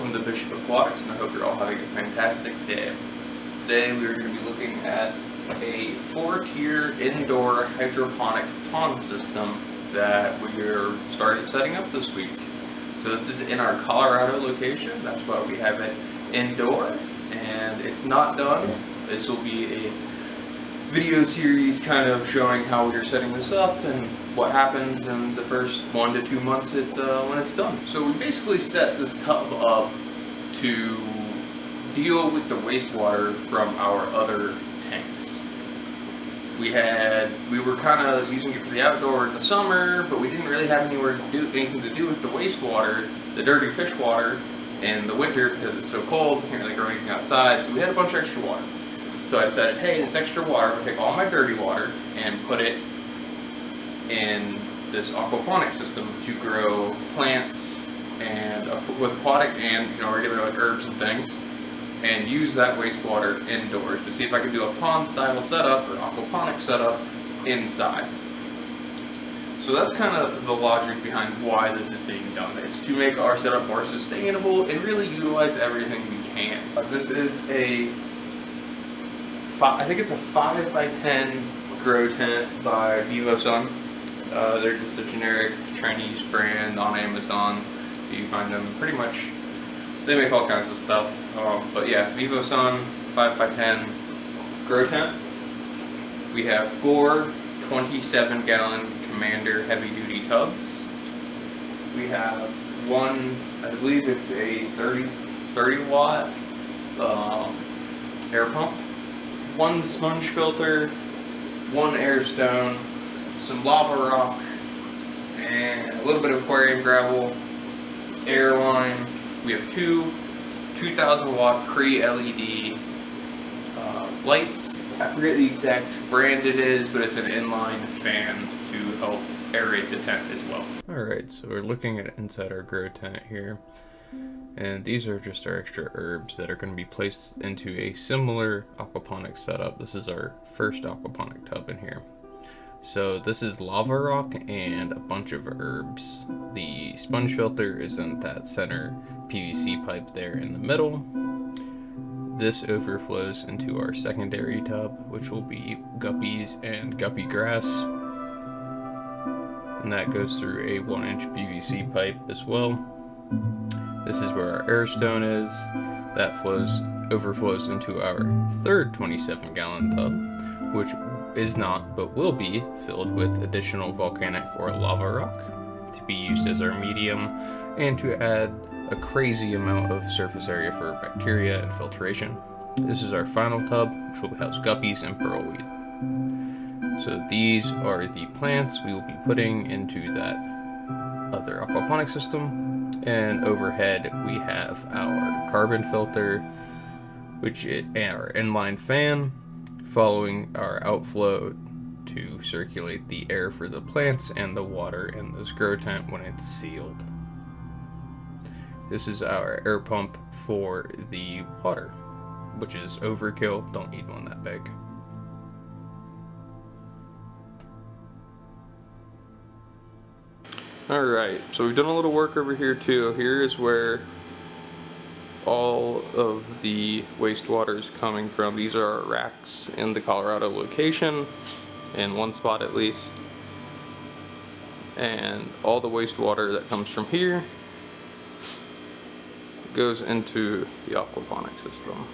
welcome to Bishop Aquatics, and I hope you're all having a fantastic day. Today we are going to be looking at a 4-tier indoor hydroponic pond system that we are started setting up this week. So this is in our Colorado location. That's why we have it indoor, and it's not done. This will be a video series kind of showing how we are setting this up and what happens in the first 1 to 2 months when it's done. So we basically set this tub up to deal with the wastewater from our other tanks. We were kind of using it for the outdoor in the summer, but we didn't really have anything to do with the wastewater, the dirty fish water, in the winter because it's so cold, we can't really grow anything outside, so we had a bunch of extra water. So I decided, hey, this extra water, I'm going to take all my dirty water and put it in this aquaponic system to grow plants and with aquatic and regular like herbs and things, and use that wastewater indoors to see if I can do a pond style setup or aquaponic setup inside. So that's kind of the logic behind why this is being done. It's to make our setup more sustainable and really utilize everything we can. This is I think it's a 5x10 grow tent by VivoSun. They're just a generic Chinese brand on Amazon. You find them pretty much, they make all kinds of stuff. But yeah, VivoSun 5x10 grow tent. We have 4 27-gallon Commander heavy-duty tubs. We have one, I believe it's a 30-watt air pump. 1 sponge filter, 1 air stone, some lava rock, and a little bit of aquarium gravel, air line. We have 2 2,000-watt Cree LED lights. I forget the exact brand it is, but it's an inline fan to help aerate the tent as well. Alright, so we're looking at inside our grow tent here. And these are just our extra herbs that are going to be placed into a similar aquaponic setup. This is our first aquaponic tub in here. So this is lava rock and a bunch of herbs. The sponge filter is in that center PVC pipe there in the middle. This overflows into our secondary tub, which will be guppies and guppy grass. And that goes through a 1-inch PVC pipe as well. This is where our air stone is. That overflows into our third 27-gallon tub, which is not, but will be, filled with additional volcanic or lava rock to be used as our medium and to add a crazy amount of surface area for bacteria and filtration. This is our final tub, which will house guppies and pearlweed. So these are the plants we will be putting into that other aquaponic system. And overhead we have our carbon filter, and our inline fan, following our outflow to circulate the air for the plants and the water in this grow tent when it's sealed. This is our air pump for the water, which is overkill, don't need one that big. Alright, so we've done a little work over here too. Here is where all of the wastewater is coming from. These are our racks in the Colorado location, in one spot at least. And all the wastewater that comes from here goes into the aquaponic system.